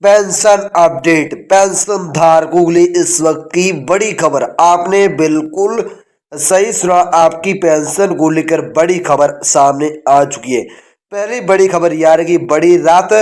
Pension update. Pension धारकों के लिए इस वक्त की बड़ी खबर। आपने बिल्कुल सही सुना, आपकी पेंशन को लेकर बड़ी खबर सामने आ चुकी है। पहली बड़ी खबर यार की बड़ी रात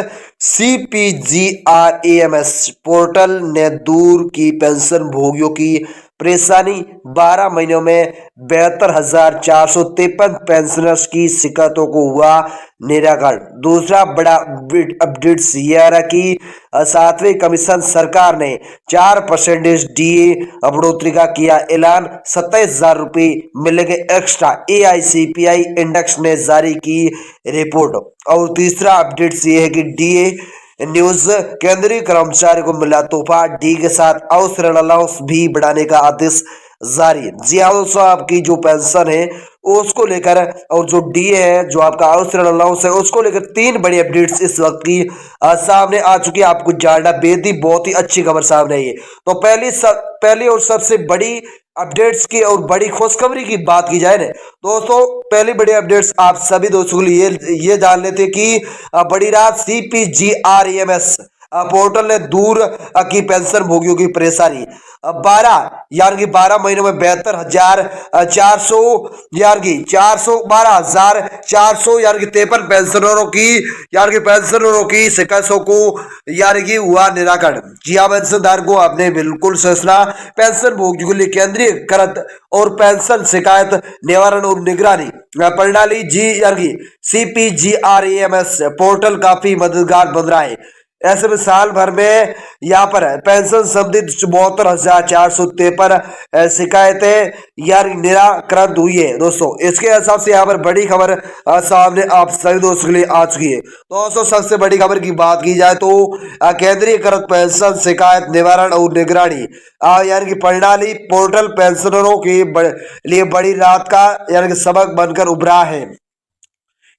CPGRAMS पोर्टल ने दूर की पेंशन भोगियों की परेशानी। 12 महीनों में 72,453 पेंशनर्स की शिकायतों को हुआ निराकरण। दूसरा बड़ा अपडेट्स ये आ रहा कि 7वें कमीशन सरकार ने 4% DA बढ़ोतरी का किया ऐलान। 27,000 रुपये मिलेंगे एक्स्ट्रा, AICPI इंडेक्स ने जारी की रिपोर्ट। और तीसरा अपडेट्स ये है कि DA न्यूज, केंद्रीय कर्मचारी को मिला तोहफा, डी के साथ अवसरण अलाउंस भी बढ़ाने का आदेश जारी। जी हाँ दोस्तों, आपकी जो पेंशन है उसको लेकर और जो डीए है, जो आपका अवसरण अलाउंस है, उसको लेकर 3 बड़ी अपडेट्स इस वक्त की सामने आ चुकी है। आपको जानना बेहद ही बहुत ही अच्छी खबर सामने आई है। तो पहली और सबसे बड़ी अपडेट्स की और बड़ी खुशखबरी की बात की जाए ना दोस्तों, पहली बड़ी अपडेट्स आप सभी दोस्तों के लिए ये जान लेते कि बड़ी रात CPGRAMS पोर्टल ने दूर की पेंशन भोगियों की परेशानी। 12 महीनों में 72,400 412,453 पेंशनरों की शिकायतों को हुआ निराकरण। जी हाँ पेंशनधारक को आपने बिल्कुल सोचना, पेंशन भोगियों के लिए केंद्रीय कृत और पेंशन शिकायत निवारण और निगरानी प्रणाली CPGRAMS पोर्टल काफी मददगार बन रहा है। ऐसे में साल भर में यहाँ पर पेंशन संबंधित 72,453 शिकायतें यार निराकरण हुई है दोस्तों। इसके हिसाब से यहाँ पर बड़ी खबर सामने आप सभी दोस्तों के लिए आ चुकी है। दोस्तों सबसे बड़ी खबर की बात की जाए तो केंद्रीय कृत पेंशन शिकायत निवारण और निगरानी यानी कि प्रणाली पोर्टल पेंशनरों के लिए बड़ी रात का यानी कि सबक बनकर उभरा है।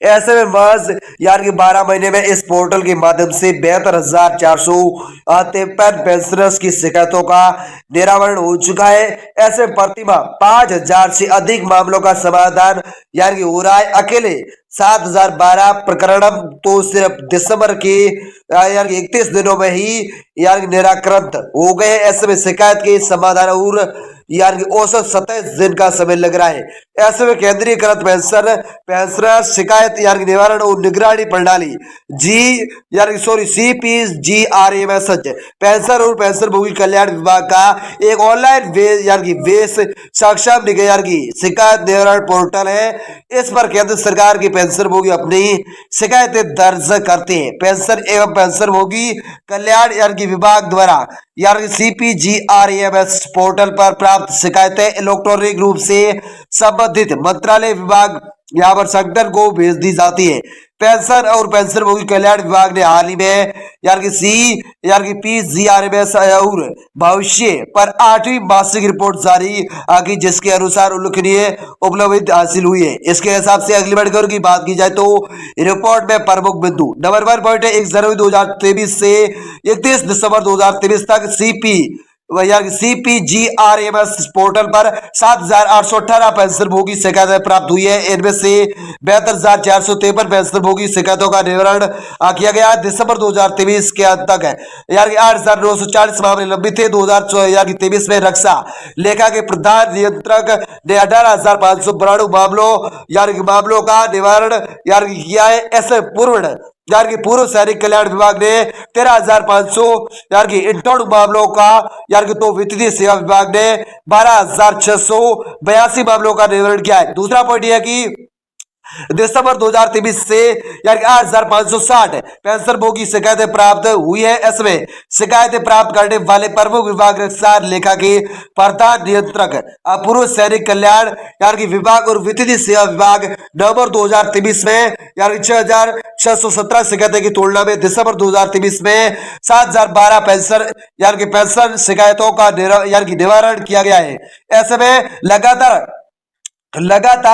ऐसे में महज यार कि 12 महीने में इस पोर्टल के माध्यम से 72,453 पेंशनर्स की शिकायतों का निराकरण हो चुका है। ऐसे में प्रतिमाह 5,000 से अधिक मामलों का समाधान यार कि हो रहा है। अकेले 7,012 प्रकरण तो सिर्फ दिसंबर के यार 31 दिनों में ही यार निराकरण हो गए। ऐसे में शिकायत के समाधान और यार की औसत 27 दिन का समय लग रहा है। ऐसे में केंद्रीय कृत पेंशनर शिकायत यार निवारण और निगरानी प्रणाली CPGRAMS पेंशन और पेंशन भोगी कल्याण विभाग का एक ऑनलाइन बेस सक्षम यार की शिकायत निवारण पोर्टल है। इस पर केंद्र सरकार की पेंशन भोगी अपनी शिकायतें दर्ज करते हैं। पेंशन एवं पेंशन भोगी कल्याण यार की विभाग द्वारा यार CPGRAMS पोर्टल पर प्राप्त शिकायतें इलेक्ट्रॉनिक रूप से संबंधित मंत्रालय विभाग यहाँ पर संगठन को भेज दी जाती है। पेंशन और पेंशन भोगी कल्याण विभाग ने हाल ही में PGRAMS और भविष्य पर 8वीं मासिक रिपोर्ट जारी की, जिसके अनुसार उल्लेखनीय उपलब्धि हासिल हुई है। इसके हिसाब से अगली बढ़कर की बात की जाए तो रिपोर्ट में प्रमुख बिंदु नंबर 1 पॉइंट है 1 जनवरी 2023 से 31 दिसंबर 2023 तक CPGRAMS पोर्टल पर 7,818 पेंशन भोगी शिकायतें प्राप्त हुई है। इनमें से 72,453 पेंशन भोगी शिकायतों का निवारण किया गया। दिसंबर 2023 के अंत तक 8,940 मामले लंबित थे। 2023 में रक्षा लेखा के प्रधान नियंत्रक ने 18,592 मामलों का निवारण किया है। ऐसे पूर्व सैनिक कल्याण विभाग ने 13,558 मामलों का तो वित्तीय सेवा विभाग ने 12,682 मामलों का निवारण किया है। दूसरा पॉइंट यह है कि दिसंबर 2023 से 8,560 पेंशन भोगी शिकायतें प्राप्त हुई है। इसमें शिकायतें प्राप्त करने वाले प्रमुख विभाग रक्षा लेखा के प्रधान नियंत्रक, पूर्व सैनिक कल्याण विभाग और वित्तीय सेवा विभाग। नवंबर 2023 में 6,617 शिकायतें की तुलना में दिसंबर 2023 में 7,012 पेंशन शिकायतों का निवारण किया गया है। ऐसे में लगातार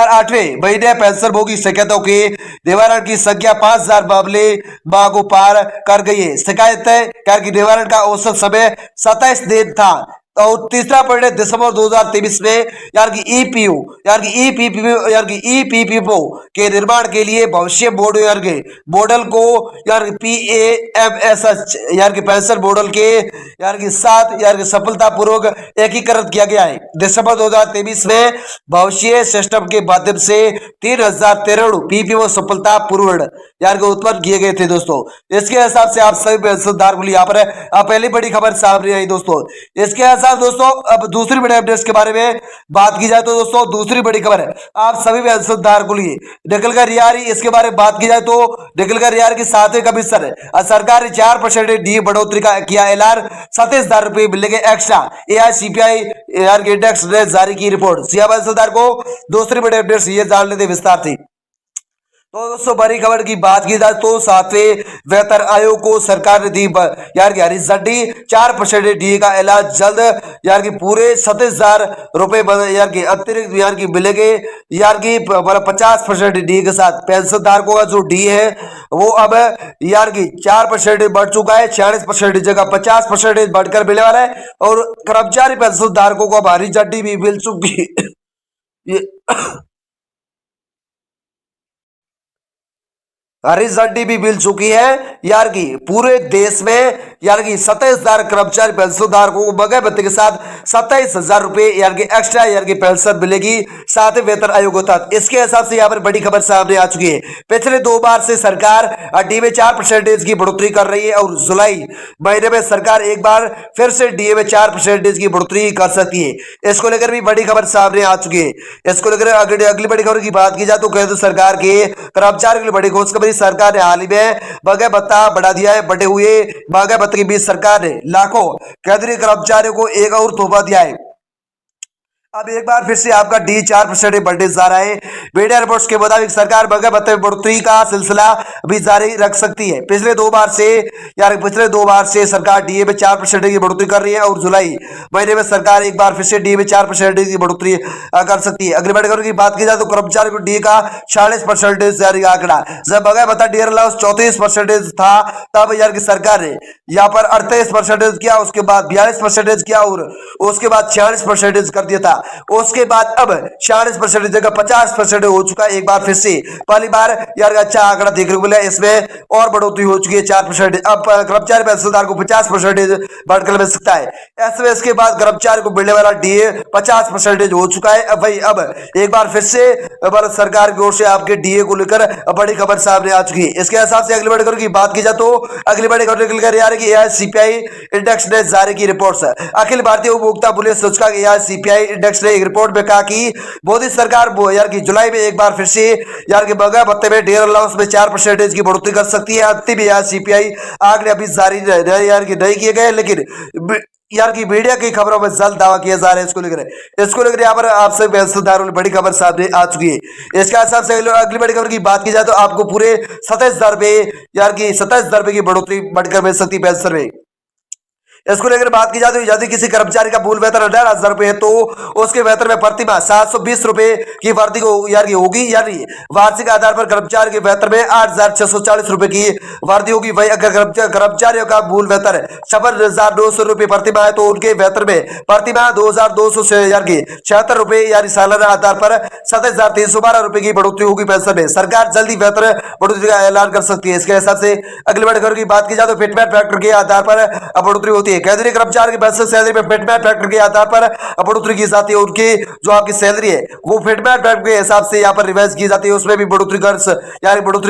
8वें महीने पेंशन भोगी शिकायतों के निवारण की संख्या 5,000 मामले को पार कर गई है। शिकायतें निवारण का औसत समय 27 दिन था। और तीसरा पॉइंट है दिसंबर 2023 में यार की ईपीयू यार की ईपीपीओ यार की ईपीपीओ के निर्माण के लिए भविष्य बोर्ड यार के मॉडल को यार PAMSH यार के पेंशन मॉडल के यार की साथ यार की सफलतापूर्वक एकीकृत किया गया है। दिसंबर 2023 में भविष्य सिस्टम के माध्यम से 3013 पीपीओ सफलतापूर्वक यार के उत्पन्न किए गए थे दोस्तों। इसके हिसाब से आप सभी पेंशनधारक को यहाँ पर पहली बड़ी खबर सामने आई दोस्तों। इसके हिसाब दोस्तों अब दूसरी बड़ी अपडेट्स के बारे में बात की जाए तो दोस्तों दूसरी बड़ी खबर है आप सभी पेंशनधारक को लिए निकल कर रियारी। इसके बारे में बात की जाए तो निकल कर रियार की 7वें कमीशन सरकार ने 4% डी बढ़ोतरी का किया ऐलान, 27,000 रुपए मिलेंगे एक्स्ट्रा। AICPI इंडेक्स ने जारी की रिपोर्ट। सिया पेंशनधारक को दूसरी बड़ी अपडेट्स ये जान लेते विस्तार थी। तो दोस्तों बड़ी खबर की बात की जाए तो 7वें वेतन आयोग को सरकार ने दी यार की हरी झंडी, 4% डी का ऐलान जल्द यार की पूरे 27,000 रुपए यार की अतिरिक्त यार की मिलेंगे यार की 50% डी के साथ। पेंशनधारकों का जो डी है वो अब यार की 4% बढ़ चुका है, 46% जगह 50% बढ़कर मिलने वाला है। और कर्मचारी पेंशनधारकों को अब हरी झंडी भी मिल चुकी है। हरी झंडी भी मिल चुकी है यार की पूरे देश में यार की 27,000 कर्मचारी पेंशनधारकों को बगैर भत्ते के साथ 27,000 रुपए यार की एक्स्ट्रा यार की पेंशन मिलेगी 7वें वेतन आयोग होता। इसके हिसाब से यहाँ पर बड़ी खबर सामने आ चुकी है। पिछले 2 बार से सरकार डी में 4% की बढ़ोतरी कर रही है और जुलाई महीने में सरकार एक बार फिर से डी में 4% की बढ़ोतरी कर सकती है। इसको लेकर भी बड़ी खबर सामने आ चुकी है। इसको लेकर अगली बड़ी खबर की बात की जाए तो केंद्र सरकार के कर्मचारियों के लिए बड़ी खुशखबरी, सरकार ने हाल ही में बगैर भत्ता बढ़ा दिया है। बढ़े हुए बगैर भत्ते के बीच सरकार ने लाखों केंद्रीय कर्मचारियों को एक और तोहफा दिया है। अब एक बार फिर से आपका डी 4% बढ़ने जा रहा है। मीडिया रिपोर्ट्स के मुताबिक सरकार बगैर भत्ते बढ़ोतरी का सिलसिला भी जारी रख सकती है। पिछले दो बार से सरकार डीए में 4% की बढ़ोतरी कर रही है और जुलाई महीने में सरकार एक बार फिर से डीए में 4% की बढ़ोतरी कर सकती है। अगली बढ़कर की बात की जाए तो कर्मचारी को डी का 40% जारी आंकड़ा, जब बगैर भत्ता डी अलाउंस 34% था तब यार की सरकार ने यहाँ पर 38% किया, उसके बाद 42% किया और उसके बाद 46% कर दिया था। उसके बाद अब 40% जगह 50% हो चुका है। एक बार फिर से पहली बार यार अच्छा आंकड़ा देखने को मिला, इसमें और बढ़ोतरी हो चुकी है 4%। अब कर्मचारी पेंशनधारक को 50% बढ़कर मिल सकता है। ऐसे इसके बाद कर्मचारी को मिलने वाला डीए 50% हो चुका है। अब भाई अब एक बार फिर से भारत सरकार की ओर से आपके डीए को लेकर बड़ी खबर सामने आ चुकी है। इसके हिसाब से अगली बड़ी खबर की बात की जाए तो अगली बड़ी खबर निकल कर आ रही है AICPI इंडेक्स ने जारी की रिपोर्ट्स। अखिल भारतीय उपभोक्ता मूल्य सूचकांक AICPI इंडेक्स ने एक रिपोर्ट में कहा कि मोदी सरकार यार की जुलाई में एक बार फिर से यार के बगैर भत्ते में डियर अलाउंस में 4% की बढ़ोतरी कर सकती है। अंतिम AICPI आंकड़े अभी जारी यार की नहीं किए गए, लेकिन यार की मीडिया की खबरों में जल्द दावा किया जा रहा है। इसको लेकर यहाँ पर आप सभी पेंशनधारकों बड़ी खबर सामने आ चुकी है। इसके हिसाब से अगली बड़ी खबर की बात की जाए तो आपको पूरे 27,000 रुपए यार की 27,000 रुपए की बढ़ोतरी बढ़कर मिल सकती है पेंशन में। इसको लेकर बात की जाए तो यदि किसी कर्मचारी का मूल वेतन 18,000 रुपए है तो उसके वेतन में प्रति माह 720 रुपए की वृद्धि यार की होगी। यानी वार्षिक आधार पर कर्मचारी के वेतन में 8,640 रुपए की वृद्धि होगी। वही अगर कर्मचारियों का मूल वेतन 56,900 रुपए प्रति माह है तो उनके वेतन में प्रति माह 2,200 से यार की 76 रुपए यानी सालाना आधार पर 7,312 रुपए की बढ़ोतरी होगी पेंशन में। सरकार जल्दी वेतन बढ़ोतरी का ऐलान कर सकती है। इसके हिसाब से अगली बड़ी खबर की बात की जाए तो फिटमेट फैक्टर के आधार पर बढ़ोतरी होती है। केंद्रीय कर्मचारी की बेसिक सैलरी में फिटमेट फैक्टर के आधार पर बढ़ोतरी की जाती है। उनकी जो आपकी सैलरी है वो फिटमेट फैक्टर के हिसाब से यहाँ पर रिवाइज की जाती है, उसमें भी बढ़ोतरी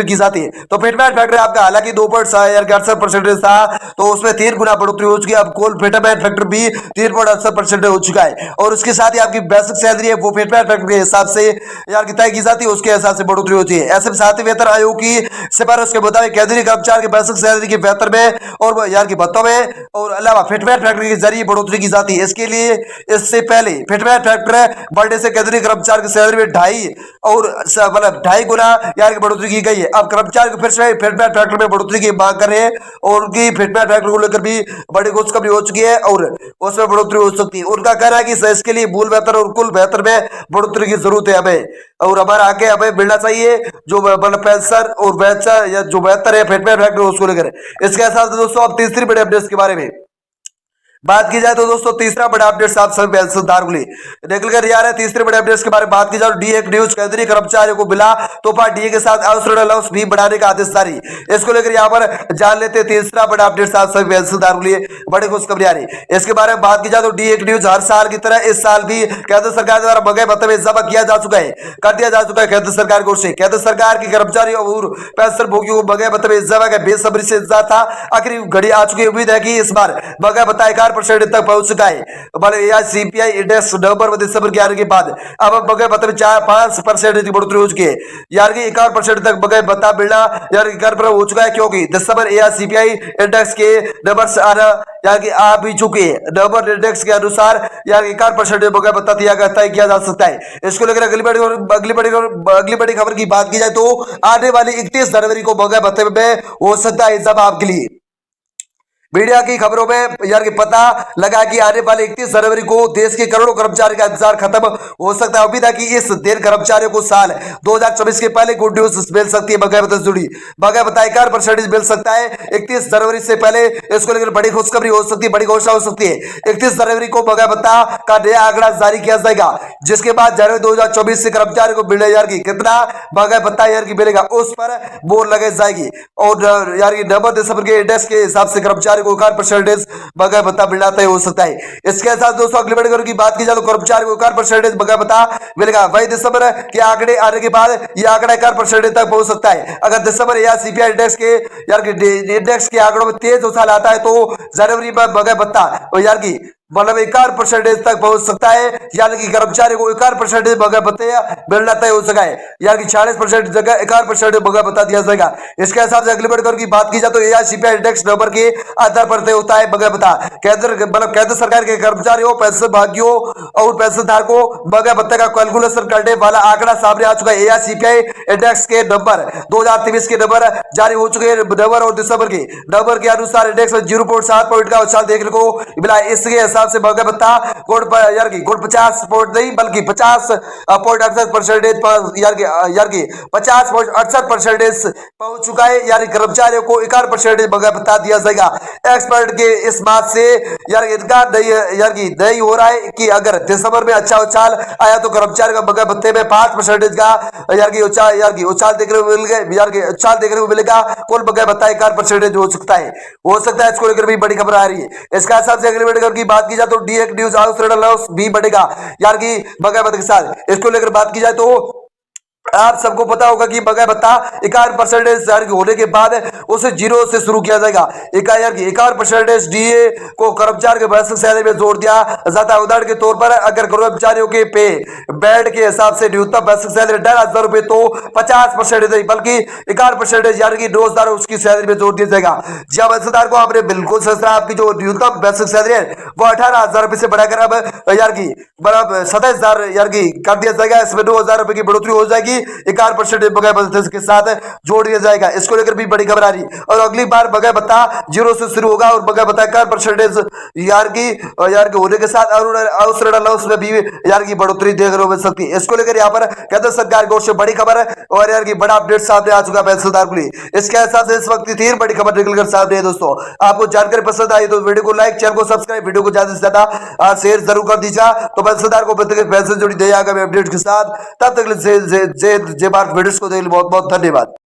की जाती है। तो फिटमेट फैक्टर आपका हालांकि 2.68% था तो उसमें 3 गुना बढ़ोतरी हो चुकी है। अब कोल फिटमेट फैक्टर भी 3.68% हो चुका है और उसके साथ ही आपकी बेसिक सैलरी है वो फिटमेट फैक्टर के हिसाब से यार तय की जाती है, उसके हिसाब से बढ़ोतरी होती है। ऐसे साथ ही वेतन आयोग की सिफारिश के मुताबिक केंद्रीय कर्मचारी के बेसिक सैलरी के वेतन में और यार की भत्तों में और फिटमेट फैक्टर के जरिए बढ़ोतरी की जाती है। इसके लिए इससे पहले फिटमेट फैक्टर बढ़ने से केंद्रीय कर्मचारी की सैलरी में 2.5 गुना यार की बढ़ोतरी की गई है। अब कर्मचारी को फिर से फिटमेट फैक्टर में बढ़ोतरी की मांग कर रहे हैं और उनकी फिटमेट फैक्टर को लेकर भी बड़ी खुशखबरी हो चुकी है और उसमें बढ़ोतरी हो सकती है। उनका कहना है कि इसके लिए मूल वेतन और कुल वेतन में बढ़ोतरी की जरूरत है हमें, और हमारा आगे हमें मिलना चाहिए जो पेंशन और वेतन या जो बेहतर है फिटमेट फैक्टर उसको लेकर। इसके साथ दोस्तों अब तीसरी बड़ी अपडेट के बारे में बात की जाए तो दोस्तों तीसरा बड़ा अपडेट साहब सभी पेंशनधारकों के लिए निकल कर आ रहा है। तीसरे बड़े अपडेट्स के बारे में बात की जाए तो डीए न्यूज केंद्रीय कर्मचारियों को मिला तोहफा, डीए के साथ अवसर अलाउंस भी बढ़ाने का आदेश जारी। इसको लेकर यहाँ पर जान लेते हैं तीसरा बड़ा अपडेट साहब सभी पेंशनधारकों के लिए बड़ी खुशखबरी आ रही है। इसके बारे में बात की जाए तो डीए न्यूज हर साल की तरह इस साल भी केंद्र सरकार द्वारा बगैर भत्ते में जमा किया जा चुका है, कर दिया जा चुका है केंद्र सरकार की ओर से। केंद्र सरकार के कर्मचारियों और पेंशन भोगियों को बगैर भत्ते में जमा का बेसब्री से इंतजार था, आखिरी घड़ी आ चुकी है। उम्मीद है कि इस बार बगैर भत्ता 4% तक पहुंच चुका है। सीपीआई इंडेक्स नवंबर में दिसंबर के आने के बाद अब बगैर भत्ते में 5% की बढ़ोतरी हो चुकी है। यार कि 51% तक बगैर भत्ता मिलना यार कर पर हो चुका है, क्योंकि दिसंबर या सीपीआई इंडेक्स के नंबर आना यार कि आ भी चुके हैं। नंबर इंडेक्स के अनुसार यार 51% बगैर भत्ता तय किया जा सकता है। इसको लेकर अगली बड़ी खबर की बात की जाए तो आने वाली 31 जनवरी को बगैर भत्ते में हो सकता है जब आपके लिए मीडिया की खबरों में यार कि पता लगा कि आने वाले 31 जनवरी को देश के करोड़ों कर्मचारी का इंतजार खत्म हो सकता है। उम्मीद है कि इस दिन कर्मचारियों को साल 2024 के पहले गुड न्यूज मिल सकती है। बगैर भत्ते से जुड़ी बगैर भत्ता 4% मिल सकता है 31 जनवरी से पहले। इसको लेकर बड़ी खुशखबरी हो सकती है, बड़ी घोषणा हो सकती है। 31 जनवरी को बगैर भत्ता का नया आंकड़ा जारी किया जाएगा, जिसके बाद जनवरी 2024 से कर्मचारियों को मिलने यार की कितना बगैर भत्ता यार की मिलेगा उस पर बोर्ड लगाई जाएगी। और यार नवंबर दिसंबर के इंडेक्स के हिसाब से कर्मचारी को 4% बगैर भत्ता मिलना तय हो सकता है। इसके साथ दोस्तों अगली बड़ी खबर की बात की जाए तो कर्मचारी को 4% बगैर भत्ता मिलेगा। वही दिसंबर के आंकड़े आने के बाद यह आंकड़ा 4% तक पहुंच सकता है। अगर दिसंबर या सीपीआई इंडेक्स के आंकड़ों में तेज उछाल आता है तो जनवरी में बगैर भत्ता यार की मतलब 4% तक पहुंच सकता है। यानी कि कर्मचारी को 4% बगैर भत्ते मिलना तय हो सका है। यानी कि 40% जगह 4% बगैर भत्ता दिया जाएगा। इसके हिसाब से अगली बढ़कर की बात की जाए तो सीपीआई इंडेक्स नंबर के आधार पर तय होता है बगैर भत्ता। केंद्र सरकार के कर्मचारियों, पेंशन भागियों और पेंशन धारकों बगैर भत्ते का कैलकुलेशन करने वाला आंकड़ा सामने आ चुका है। सीपीआई इंडेक्स के नंबर 2023 के नंबर जारी हो चुके हैं। नवंबर और दिसंबर के अनुसार इंडेक्स में 0.7 पॉइंट का उछाल देखने को मिला। इसके हिसाब से बगैर भत्ता गुण 50 पॉइंट नहीं बल्कि 50.68% यार की 50.68% पहुंच चुका है। यानी कर्मचारियों को 4% बगैर भत्ता दिया जाएगा। एक्सपर्ट के इस बात से यार इनकार नहीं हो रहा है कि अगर दिसंबर में अच्छा उछाल आया तो कर्मचारी का बगैर भत्ते में 5% का उछाल देखने को मिलेगा। कुल बगैर भत्ता 4% हो सकता है इसको लेकर भी बड़ी खबर आ रही है। इसका हिसाब से अगली बड़ी खबर की बात की जाए तो डीए न्यूज लॉस भी बढ़ेगा यार की बगैर भत्ते के साथ। इसको लेकर बात की जाए तो आप सबको पता होगा कि बगैर भत्ता 4% होने के बाद उसे 0 से शुरू किया जाएगा। 4% डीए को कर्मचारी के बेसिक सैलरी में जोड़ दिया जाता है। उदाहरण के तौर पर अगर कर्मचारियों के पे बेड के हिसाब से न्यूनतम बेसिक सैलरी 15,000 रुपए तो 50% नहीं बल्कि 4% यानी कि 9,000 उसकी सैलरी में जोड़ दिया जाएगा। जब पेंशनधार को आपने बिल्कुल सस्ता, आपकी जो न्यूनतम बेसिक सैलरी है वो 18,000 रुपए से बढ़ाकर अब 27,000 कर दिया जाएगा। इसमें 2,000 रुपए की बढ़ोतरी हो जाएगी। 4% बगैर भत्ते के साथ जोड़ दिया जाएगा। इसको लेकर भी बड़ी खबर आ रही। और अगली बार बगैर भत्ता 0 से शुरू होगा और बगैर भत्ता 4% यार की होने के साथ अवसर अलाउंस में भी यार की बढ़ोतरी देखने को मिल सकती है। इसको लेकर यहाँ पर केंद्र सरकार की ओर से बड़ी खबर और यार की बड़ा अपडेट सामने आ चुका है पेंशनधारकों के लिए। इसके हिसाब से इस वक्त 3 बड़ी खबर निकलकर सामने है। दोस्तों आपको जानकारी पसंद आई तो वीडियो को लाइक, चैनल को सब्सक्राइब, वीडियो को ज्यादा से ज्यादा शेयर जरूर कर दीजिए। तो पेंशनधार को पेंशन जुड़ी दे आगामी अपडेट के साथ। तब तक जय भारत वीडियोस को देखने बहुत बहुत धन्यवाद।